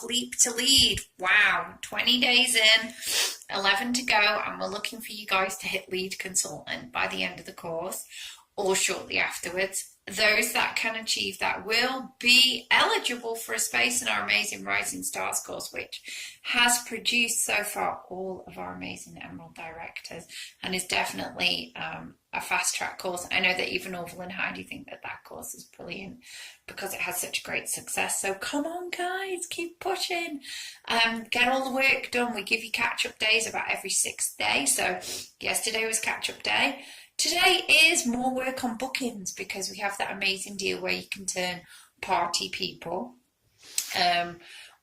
leap to lead. Wow, 20 days in, 11 to go, and we're looking for you guys to hit lead consultant by the end of the course or shortly afterwards. Those that can achieve that will be eligible for a space in our amazing Rising Stars course, which has produced so far all of our amazing Emerald directors and is definitely a fast track course. I know that even Orville and Heidi think that that course is brilliant because it has such great success. So come on, guys, keep pushing. Get all the work done. We give you catch-up days about every 6th day. So yesterday was catch-up day. Today is more work on bookings because we have that amazing deal where you can turn party people.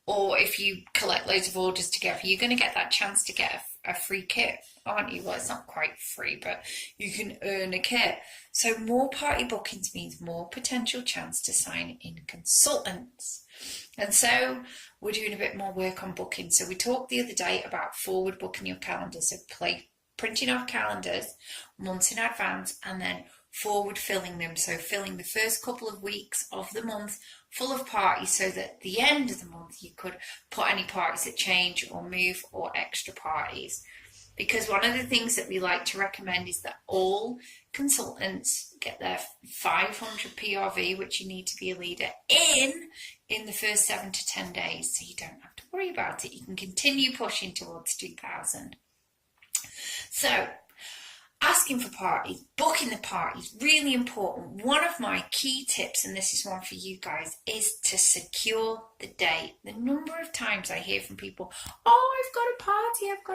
Or if you collect loads of orders together, you're going to get that chance to get a free kit, aren't you? Well, it's not quite free, but you can earn a kit. So more party bookings means more potential chance to sign in consultants. And so we're doing a bit more work on bookings. So we talked the other day about forward booking your calendar. So printing off calendars months in advance and then forward filling them. So filling the first couple of weeks of the month full of parties so that at the end of the month you could put any parties that change or move or extra parties. Because one of the things that we like to recommend is that all consultants get their 500 PRV, which you need to be a leader, in the first 7 to 10 days. So you don't have to worry about it. You can continue pushing towards 2000. So, asking for parties, booking the parties, really important. One of my key tips, and this is one for you guys, is to secure the date. The number of times I hear from people, oh, I've got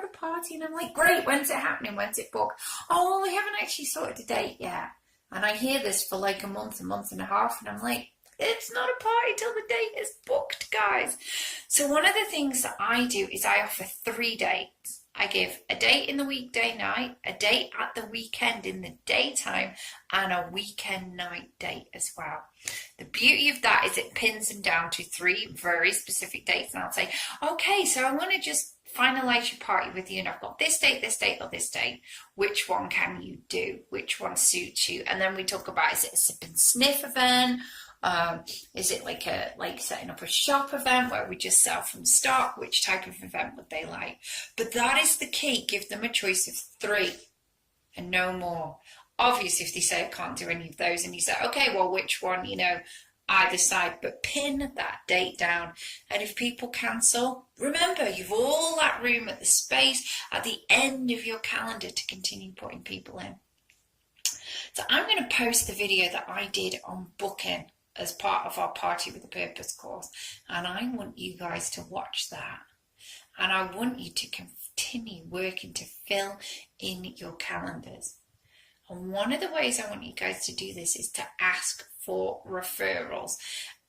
a party, and I'm like, great, when's it happening, when's it booked? Oh, we haven't actually sorted the date yet. And I hear this for like a month and a half, and I'm like, it's not a party till the date is booked, guys. So one of the things that I do is I offer 3 dates. I give a date in the weekday night, a date at the weekend in the daytime, and a weekend night date as well. The beauty of that is it pins them down to 3 very specific dates, and I'll say, okay, so I want to just finalize your party with you, and I've got this date, or this date. Which one can you do? Which one suits you? And then we talk about, is it a sip and sniff event? Is it like setting up a shop event where we just sell from stock? Which type of event would they like? But that is the key. Give them a choice of 3 and no more. Obviously, if they say I can't do any of those, and you say, okay, well, which one, either side, but pin that date down. And if people cancel, remember, you've all that room at the space at the end of your calendar to continue putting people in. So I'm going to post the video that I did on booking as part of our Party with a Purpose course, and I want you guys to watch that, and I want you to continue working to fill in your calendars. And one of the ways I want you guys to do this is to ask for referrals.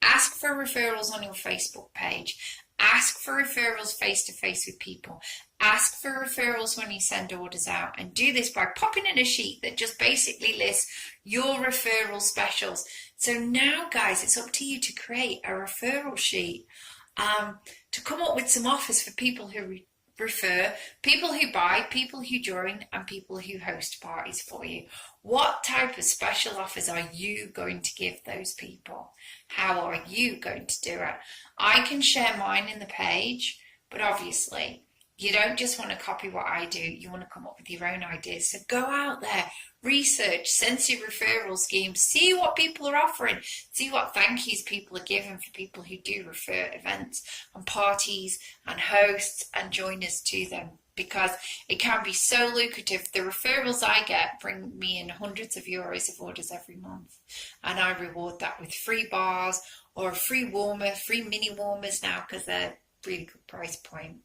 Ask for referrals on your Facebook page. Ask for referrals face-to-face with people. Ask for referrals when you send orders out, and do this by popping in a sheet that just basically lists your referral specials. So now, guys, it's up to you to create a referral sheet, to come up with some offers for people who refer, people who buy, people who join, and people who host parties for you. What type of special offers are you going to give those people? How are you going to do it? I can share mine in the page, but obviously you don't just want to copy what I do. You want to come up with your own ideas. So go out there, research Scentsy referral schemes, see what people are offering, see what thank yous people are giving for people who do refer events and parties and hosts and joiners to them, because it can be so lucrative. The referrals I get bring me in hundreds of euros of orders every month, and I reward that with free bars or a free warmer, free mini warmers now, because they're really good price point.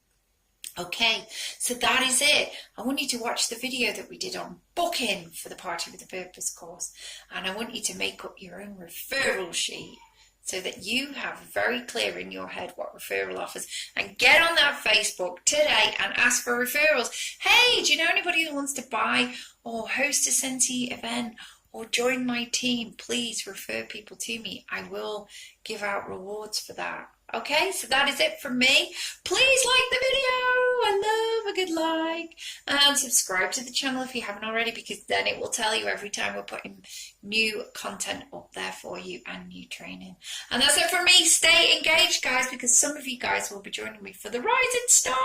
Okay, so that is it. I want you to watch the video that we did on booking for the Party with a Purpose course, and I want you to make up your own referral sheet so that you have very clear in your head what referral offers, and get on that Facebook today and ask for referrals. Hey, do you know anybody who wants to buy or host a Scentsy event or join my team? Please refer people to me. I will give out rewards for that. Okay, so that is it from me. Please like the video. I love a good like. And subscribe to the channel if you haven't already, because then it will tell you every time we're putting new content up there for you and new training. And that's it from me. Stay engaged, guys, because some of you guys will be joining me for the Rising Stars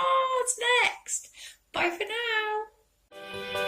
next. Bye for now.